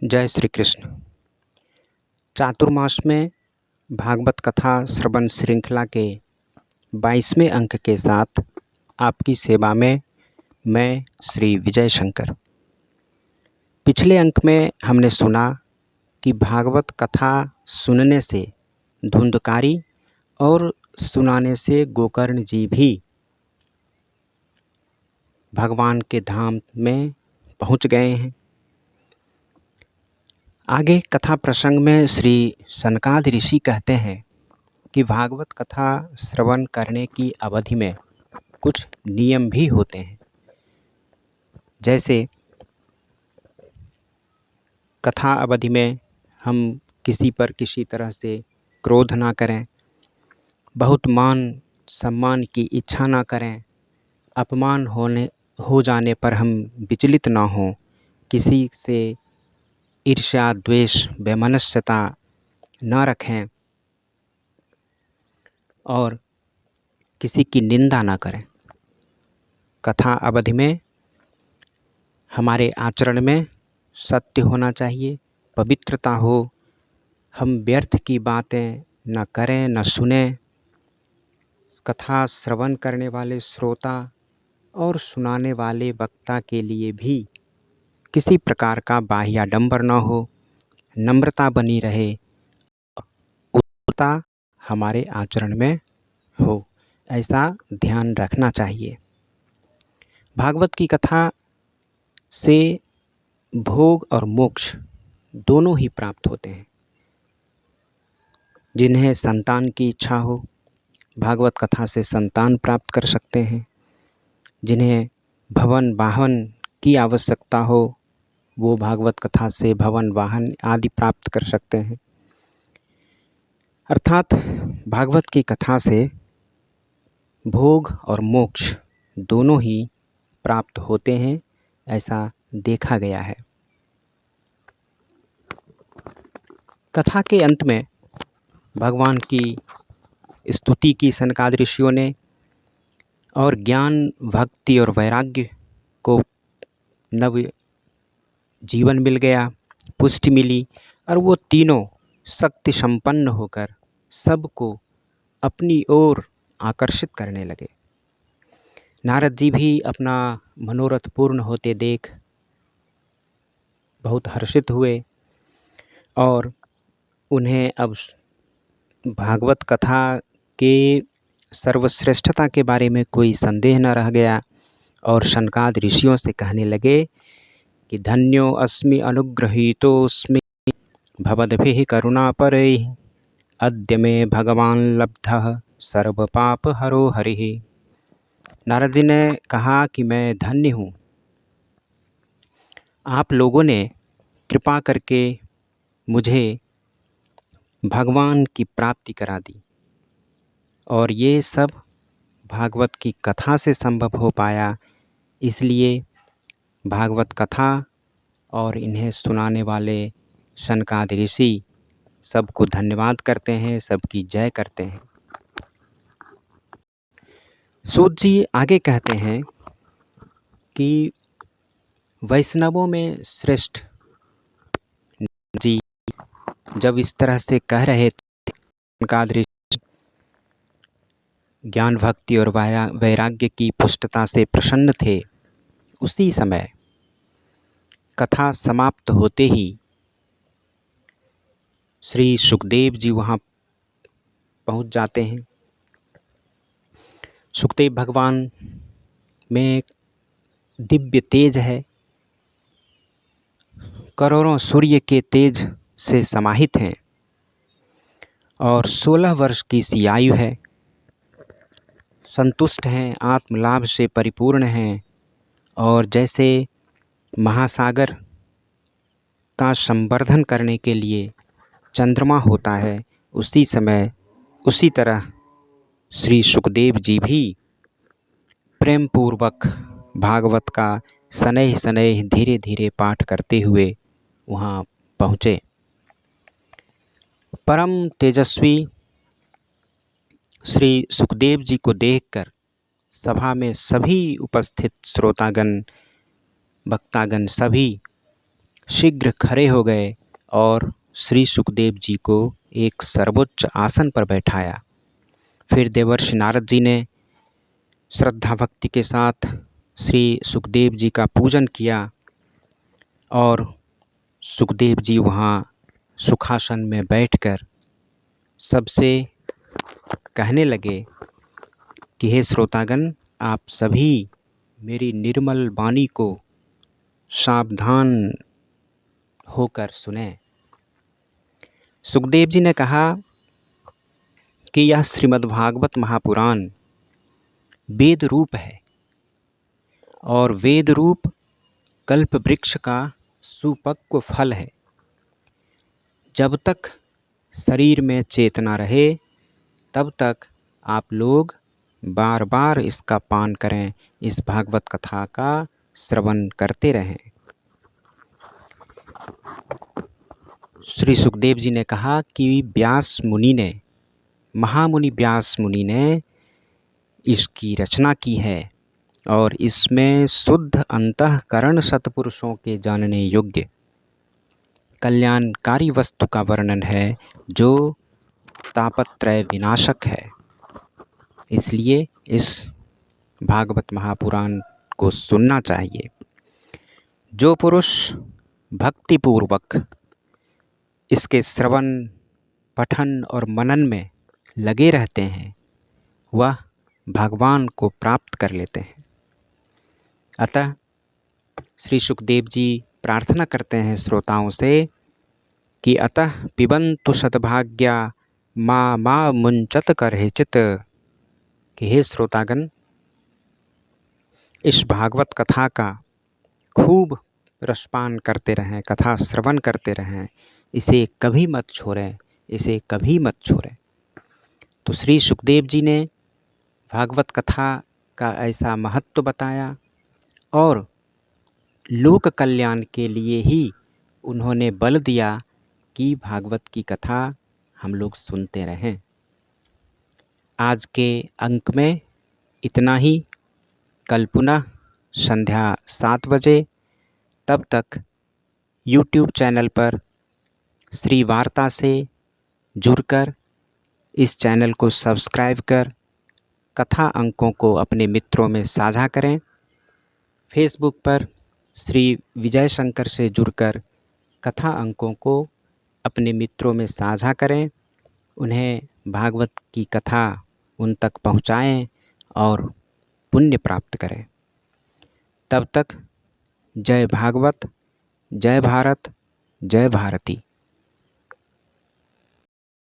जय श्री कृष्ण। चातुर्मास में भागवत कथा श्रवण श्रृंखला के 22वें अंक के साथ आपकी सेवा में मैं श्री विजय शंकर। पिछले अंक में हमने सुना कि भागवत कथा सुनने से धुंधकारी और सुनाने से गोकर्ण जी भी भगवान के धाम में पहुंच गए हैं। आगे कथा प्रसंग में श्री सनकादि ऋषि कहते हैं कि भागवत कथा श्रवण करने की अवधि में कुछ नियम भी होते हैं। जैसे कथा अवधि में हम किसी पर किसी तरह से क्रोध ना करें, बहुत मान सम्मान की इच्छा ना करें, अपमान हो जाने पर हम विचलित ना हों, किसी से ईर्ष्या द्वेष वैमनस्यता न रखें और किसी की निंदा ना करें। कथा अवधि में हमारे आचरण में सत्य होना चाहिए, पवित्रता हो, हम व्यर्थ की बातें न करें न सुने। कथा श्रवण करने वाले श्रोता और सुनाने वाले वक्ता के लिए भी किसी प्रकार का बाह्याडंबर न हो, नम्रता बनी रहे, उदारता हमारे आचरण में हो, ऐसा ध्यान रखना चाहिए। भागवत की कथा से भोग और मोक्ष दोनों ही प्राप्त होते हैं। जिन्हें संतान की इच्छा हो, भागवत कथा से संतान प्राप्त कर सकते हैं। जिन्हें भवन वाहन की आवश्यकता हो, वो भागवत कथा से भवन वाहन आदि प्राप्त कर सकते हैं। अर्थात भागवत की कथा से भोग और मोक्ष दोनों ही प्राप्त होते हैं, ऐसा देखा गया है। कथा के अंत में भगवान की स्तुति की सनकादि ऋषियों ने और ज्ञान भक्ति और वैराग्य को नव जीवन मिल गया, पुष्टि मिली और वो तीनों शक्ति संपन्न होकर सबको अपनी ओर आकर्षित करने लगे। नारद जी भी अपना मनोरथ पूर्ण होते देख बहुत हर्षित हुए और उन्हें अब भागवत कथा के सर्वश्रेष्ठता के बारे में कोई संदेह न रह गया और सनकादि ऋषियों से कहने लगे कि धन्यो अस्मि अनुगृहीतोऽस्मि भवद्भिः करुणापरैः अद्य मे भगवान लब्धः सर्वपापहरो हरिः। नारद जी ने कहा कि मैं धन्य हूँ, आप लोगों ने कृपा करके मुझे भगवान की प्राप्ति करा दी और ये सब भागवत की कथा से संभव हो पाया। इसलिए भागवत कथा और इन्हें सुनाने वाले सनकादि ऋषि सबको धन्यवाद करते हैं, सबकी जय करते हैं। सूत जी आगे कहते हैं कि वैष्णवों में श्रेष्ठ जी जब इस तरह से कह रहे थे, सनकादि ऋषि ज्ञान भक्ति और वैराग्य की पुष्टता से प्रसन्न थे। उसी समय कथा समाप्त होते ही श्री सुखदेव जी वहाँ पहुँच जाते हैं। सुखदेव भगवान में दिव्य तेज है, करोड़ों सूर्य के तेज से समाहित हैं और 16 वर्ष की सी आयु है, संतुष्ट हैं, आत्मलाभ से परिपूर्ण हैं और जैसे महासागर का संवर्धन करने के लिए चंद्रमा होता है, उसी तरह श्री सुखदेव जी भी प्रेम पूर्वक भागवत का शनैः शनैः धीरे धीरे पाठ करते हुए वहाँ पहुँचे। परम तेजस्वी श्री सुखदेव जी को देखकर सभा में सभी उपस्थित श्रोतागण भक्तागण सभी शीघ्र खड़े हो गए और श्री सुखदेव जी को एक सर्वोच्च आसन पर बैठाया। फिर देवर्षि नारद जी ने श्रद्धा भक्ति के साथ श्री सुखदेव जी का पूजन किया और सुखदेव जी वहाँ सुखासन में बैठकर सबसे कहने लगे कि हे श्रोतागण, आप सभी मेरी निर्मल वाणी को सावधान होकर सुने। सुखदेव जी ने कहा कि यह श्रीमद्भागवत महापुराण वेद रूप है और वेद रूप कल्प वृक्ष का सुपक्व फल है। जब तक शरीर में चेतना रहे तब तक आप लोग बार बार इसका पान करें, इस भागवत कथा का श्रवण करते रहें। श्री सुखदेव जी ने कहा कि व्यास मुनि ने, महामुनि व्यास मुनि ने इसकी रचना की है और इसमें शुद्ध अंतःकरण सत्पुरुषों के जानने योग्य कल्याणकारी वस्तु का वर्णन है जो तापत्रय विनाशक है। इसलिए इस भागवत महापुराण को सुनना चाहिए। जो पुरुष भक्तिपूर्वक इसके श्रवण, पठन और मनन में लगे रहते हैं वह भगवान को प्राप्त कर लेते हैं। अतः श्री सुखदेव जी प्रार्थना करते हैं श्रोताओं से कि अतः पिबन्तु सद्भाग्या मा मुंचत करहिचित, कि हे श्रोतागण, इस भागवत कथा का खूब रसपान करते रहें, कथा श्रवण करते रहें, इसे कभी मत छोड़ें, इसे कभी मत छोड़ें। तो श्री सुखदेव जी ने भागवत कथा का ऐसा महत्व बताया और लोक कल्याण के लिए ही उन्होंने बल दिया कि भागवत की कथा हम लोग सुनते रहें। आज के अंक में इतना ही। कल पुनः संध्या 7 बजे, तब तक YouTube चैनल पर श्री वार्ता से जुड़कर इस चैनल को सब्सक्राइब कर कथा अंकों को अपने मित्रों में साझा करें। फेसबुक पर श्री विजय शंकर से जुड़कर कथा अंकों को अपने मित्रों में साझा करें, उन्हें भागवत की कथा उन तक पहुँचाएं और पुण्य प्राप्त करें। तब तक जय भागवत, जय भारत, जय भारती।